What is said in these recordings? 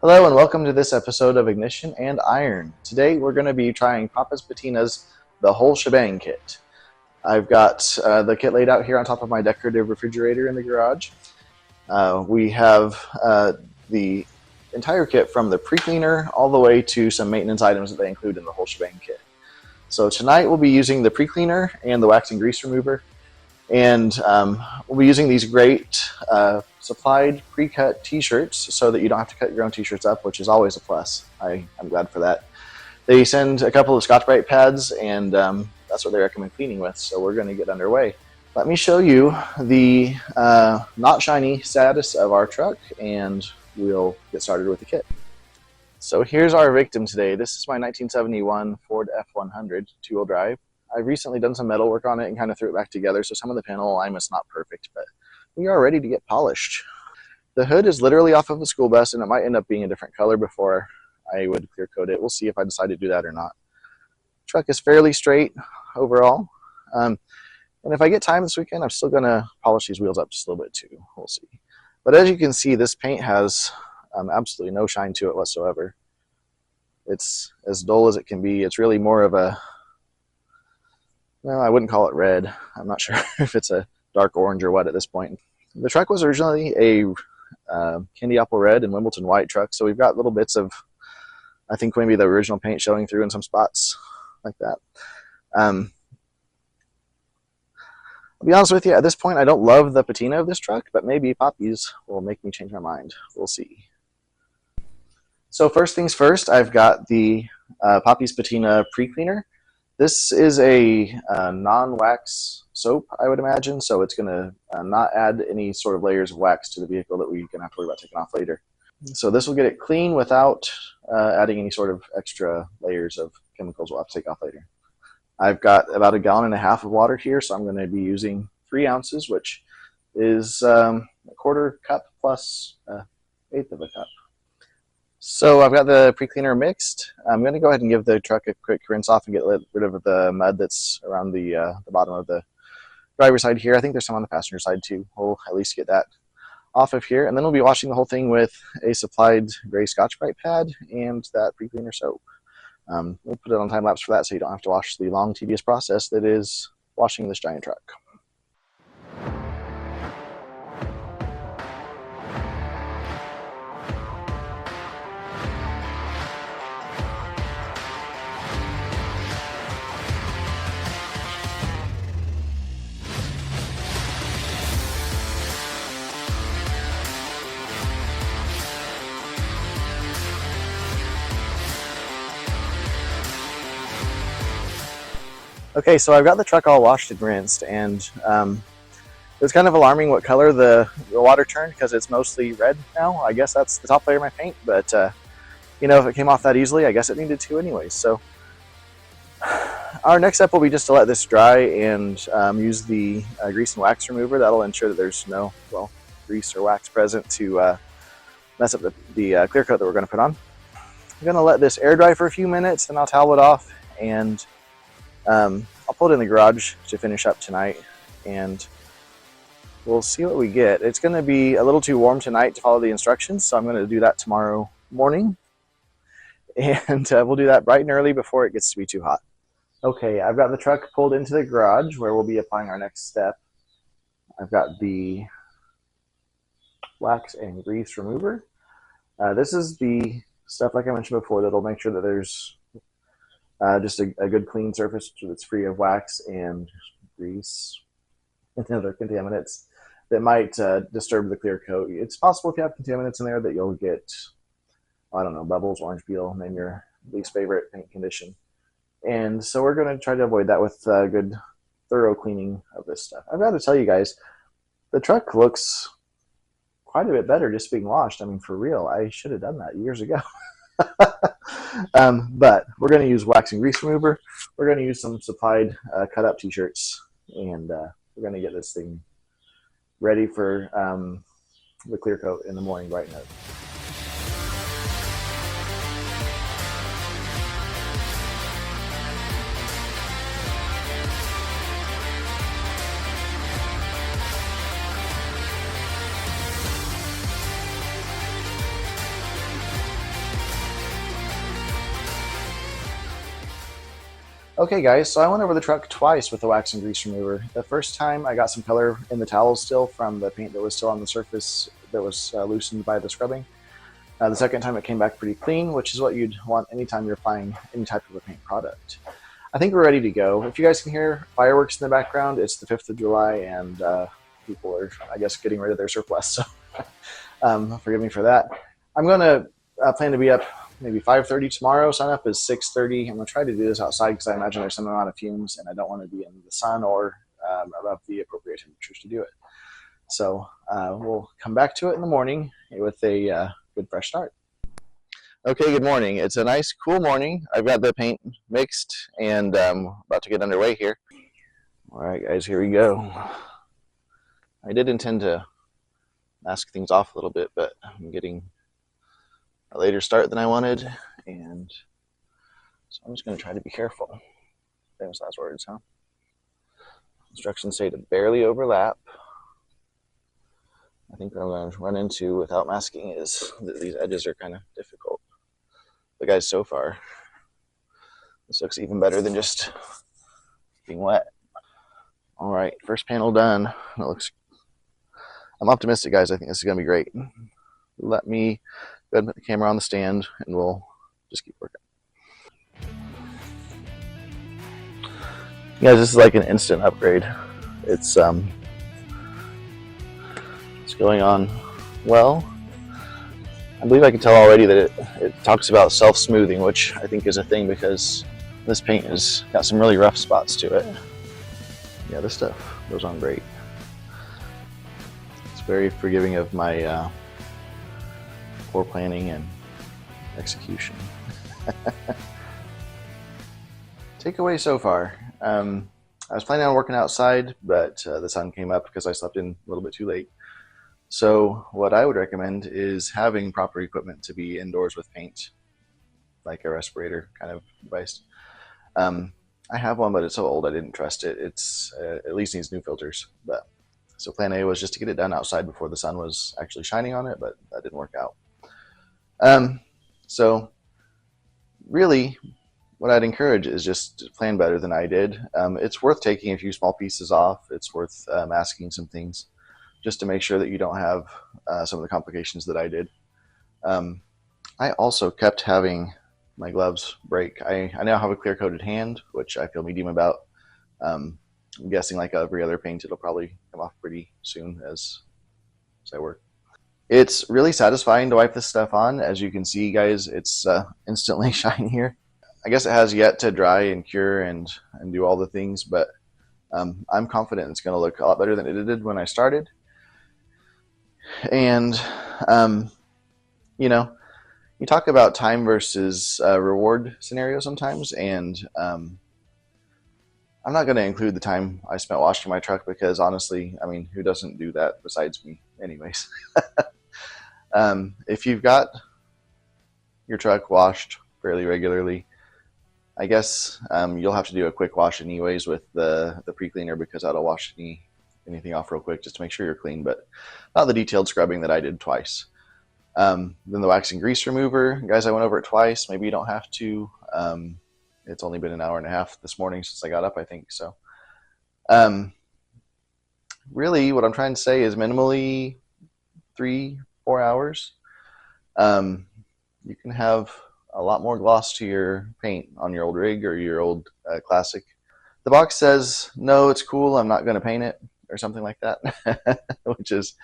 Hello and welcome to this episode of Ignition and Iron. Today we're going to be trying Poppys Patina's The Whole Shebang kit. I've got the kit laid out here on top of my decorative refrigerator in the garage. We have the entire kit from the pre-cleaner all the way to some maintenance items that they include in the Whole Shebang kit. So tonight we'll be using the pre-cleaner and the wax and grease remover. And we'll be using these great supplied pre-cut t-shirts so that you don't have to cut your own t-shirts up, which is always a plus. I'm glad for that. They send a couple of Scotch-Brite pads, and that's what they recommend cleaning with, so we're going to get underway. Let me show you the not shiny status of our truck, and we'll get started with the kit. So here's our victim today. This is my 1971 Ford F100 two-wheel drive. I've recently done some metal work on it and kind of threw it back together, so some of the panel alignment's not perfect, but we are ready to get polished. The hood is literally off of a school bus, and it might end up being a different color before I would clear coat it. We'll see if I decide to do that or not. The truck is fairly straight overall, and if I get time this weekend, I'm still going to polish these wheels up just a little bit too. We'll see. But as you can see, this paint has absolutely no shine to it whatsoever. It's as dull as it can be. It's really more of a, well, I wouldn't call it red. I'm not sure if it's a dark orange or what at this point. The truck was originally a candy apple red and Wimbledon white truck, so we've got little bits of, I think, maybe the original paint showing through in some spots like that. I'll be honest with you, at this point I don't love the patina of this truck, but maybe Poppys will make me change my mind. We'll see. So first things first, I've got the Poppys Patina pre-cleaner. This is a non-wax soap, I would imagine, so it's going to not add any sort of layers of wax to the vehicle that we're going to have to worry about taking off later. So this will get it clean without adding any sort of extra layers of chemicals we'll have to take off later. I've got about 1.5 gallons of water here, so I'm going to be using 3 ounces, which is a 1/4 cup plus 1/8 of a cup. So I've got the pre-cleaner mixed. I'm going to go ahead and give the truck a quick rinse off and get rid of the mud that's around the bottom of the driver's side here. I think there's some on the passenger side too. We'll at least get that off of here. And then we'll be washing the whole thing with a supplied gray Scotch-Brite pad and that pre-cleaner soap. We'll put it on time lapse for that so you don't have to wash the long, tedious process that is washing this giant truck. Okay, so I've got the truck all washed and rinsed, and it was kind of alarming what color the water turned because it's mostly red now. I guess that's the top layer of my paint, but you know, if it came off that easily, I guess it needed to anyways. So our next step will be just to let this dry and use the grease and wax remover. That'll ensure that there's no, well, grease or wax present to mess up the clear coat that we're going to put on. I'm going to let this air dry for a few minutes, then I'll towel it off, and I'll put it in the garage to finish up tonight, and we'll see what we get. It's going to be a little too warm tonight to follow the instructions, so I'm going to do that tomorrow morning, and we'll do that bright and early before it gets to be too hot. Okay, I've got the truck pulled into the garage where we'll be applying our next step. I've got the wax and grease remover. This is the stuff, like I mentioned before, that'll make sure that there's just a good clean surface that's free of wax and grease and other contaminants that might disturb the clear coat. It's possible if you have contaminants in there that you'll get, I don't know, bubbles, orange peel, name your least favorite paint condition. And so we're going to try to avoid that with good thorough cleaning of this stuff. I've got to tell you guys, the truck looks quite a bit better just being washed. I mean, for real, I should have done that years ago. But we're going to use wax and grease remover. We're going to use some supplied cut up t-shirts, and we're going to get this thing ready for the clear coat in the morning bright and early. Okay, guys, so I went over the truck twice with the wax and grease remover. The first time I got some color in the towels still from the paint that was still on the surface that was loosened by the scrubbing. The second time it came back pretty clean, which is what you'd want anytime you're applying any type of a paint product. I think we're ready to go. If you guys can hear fireworks in the background, it's the 5th of July and people are, I guess, getting rid of their surplus, so forgive me for that. I'm going to plan to be up maybe 5:30 tomorrow. Sun up is 6:30. I'm going to try to do this outside because I imagine there's some amount of fumes and I don't want to be in the sun or above the appropriate temperatures to do it. So we'll come back to it in the morning with a good fresh start. Okay, good morning. It's a nice, cool morning. I've got the paint mixed and about to get underway here. All right, guys, here we go. I did intend to mask things off a little bit, but I'm getting a later start than I wanted, and so I'm just going to try to be careful. Famous last words, huh? Instructions say to barely overlap. I think what I'm going to run into without masking is that these edges are kind of difficult. But guys, so far, this looks even better than just being wet. All right, first panel done. It looks. I'm optimistic, guys. I think this is going to be great. Let me go ahead and put the camera on the stand, and we'll just keep working. Guys, this is like an instant upgrade. It's going on well. I believe I can tell already that it talks about self-smoothing, which I think is a thing because this paint has got some really rough spots to it. Yeah, this stuff goes on great. It's very forgiving of my poor planning and execution. Takeaway so far. I was planning on working outside, but the sun came up because I slept in a little bit too late. So what I would recommend is having proper equipment to be indoors with paint, like a respirator kind of device. I have one, but it's so old I didn't trust it. It's at least needs new filters. But so plan A was just to get it done outside before the sun was actually shining on it, but that didn't work out. So really, what I'd encourage is just to plan better than I did. It's worth taking a few small pieces off. It's worth masking some things just to make sure that you don't have some of the complications that I did. I also kept having my gloves break. I now have a clear coated hand, which I feel medium about. I'm guessing like every other paint, it'll probably come off pretty soon as I work. It's really satisfying to wipe this stuff on. As you can see, guys, it's instantly shiny here. I guess it has yet to dry and cure and do all the things, but I'm confident it's going to look a lot better than it did when I started. And, you know, you talk about time versus reward scenario sometimes, and I'm not going to include the time I spent washing my truck because honestly, I mean, who doesn't do that besides me anyways? If you've got your truck washed fairly regularly, I guess you'll have to do a quick wash anyways with the pre-cleaner because that'll wash anything off real quick just to make sure you're clean, but not the detailed scrubbing that I did twice. Then the wax and grease remover, guys, I went over it twice. Maybe you don't have to. It's only been an hour and a half this morning since I got up, I think. So really what I'm trying to say is minimally 3-4 hours. You can have a lot more gloss to your paint on your old rig or your old classic. The box says, no, it's cool, I'm not going to paint it or something like that, which is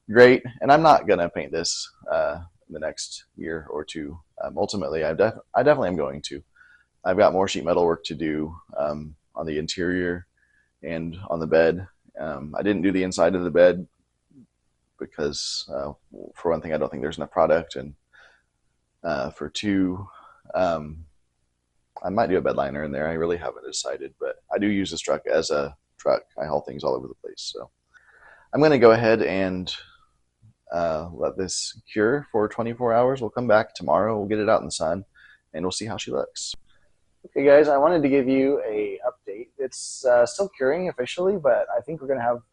great. And I'm not going to paint this the next year or two. Ultimately, I definitely am going to. I've got more sheet metal work to do on the interior and on the bed. I didn't do the inside of the bed because, for one thing, I don't think there's enough product, and for two, I might do a bed liner in there. I really haven't decided, but I do use this truck as a truck. I haul things all over the place. So I'm going to go ahead and let this cure for 24 hours. We'll come back tomorrow. We'll get it out in the sun, and we'll see how she looks. Okay, guys, I wanted to give you a update. It's still curing officially, but I think we're going to have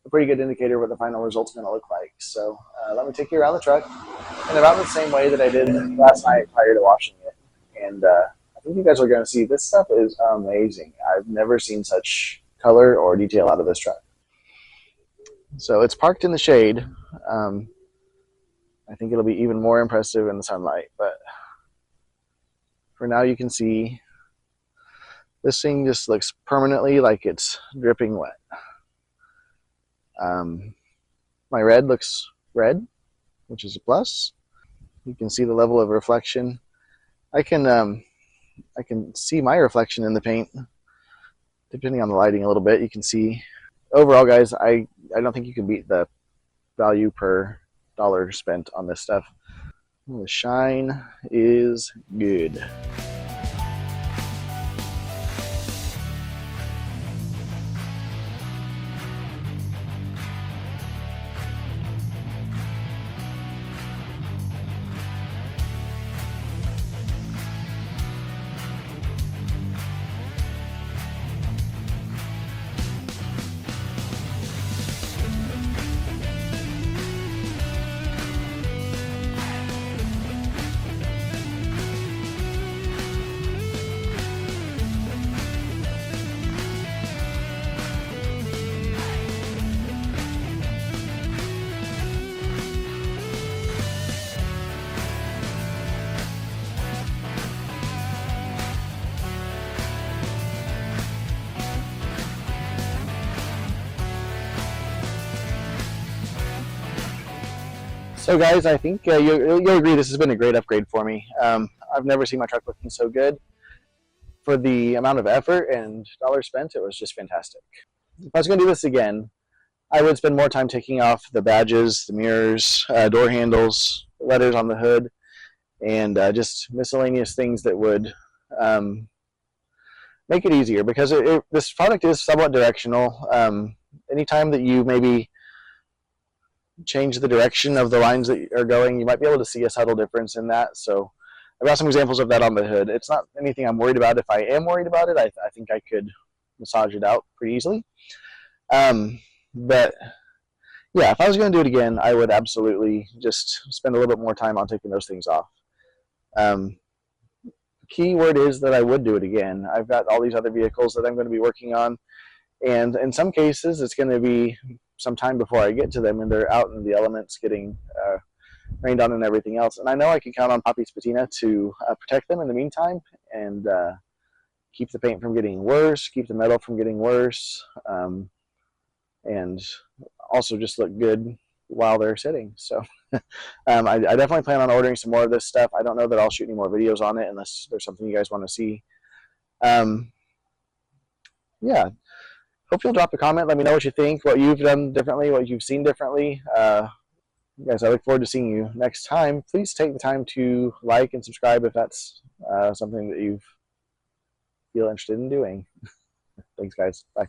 a pretty good indicator what the final result's going to look like. So let me take you around the truck in about the same way that I did last night prior to washing it. And I think you guys are going to see this stuff is amazing. I've never seen such color or detail out of this truck. So it's parked in the shade. I think it'll be even more impressive in the sunlight, but for now you can see this thing just looks permanently like it's dripping wet. My red looks red, which is a plus. You can see the level of reflection. I can see my reflection in the paint, depending on the lighting a little bit. You can see overall, guys, I don't think you can beat the value per dollar spent on this stuff. The shine is good. So guys, I think you'll agree this has been a great upgrade for me. I've never seen my truck looking so good. For the amount of effort and dollars spent, it was just fantastic. If I was going to do this again, I would spend more time taking off the badges, the mirrors, door handles, letters on the hood, and just miscellaneous things that would make it easier, because this product is somewhat directional. Anytime that you maybe change the direction of the lines that are going, you might be able to see a subtle difference in that. So I've got some examples of that on the hood. It's not anything I'm worried about. If I am worried about it, I think I could massage it out pretty easily. But yeah, if I was going to do it again, I would absolutely just spend a little bit more time on taking those things off. Key word is that I would do it again. I've got all these other vehicles that I'm going to be working on, and in some cases it's going to be some time before I get to them, and they're out in the elements getting rained on and everything else. And I know I can count on Poppys Patina to protect them in the meantime, and keep the paint from getting worse, keep the metal from getting worse, and also just look good while they're sitting. So I definitely plan on ordering some more of this stuff. I don't know that I'll shoot any more videos on it unless there's something you guys want to see. Yeah, hope you'll drop a comment. Let me know what you think, what you've done differently, what you've seen differently. Guys, I look forward to seeing you next time. Please take the time to like and subscribe if that's something that you feel interested in doing. Thanks, guys. Bye.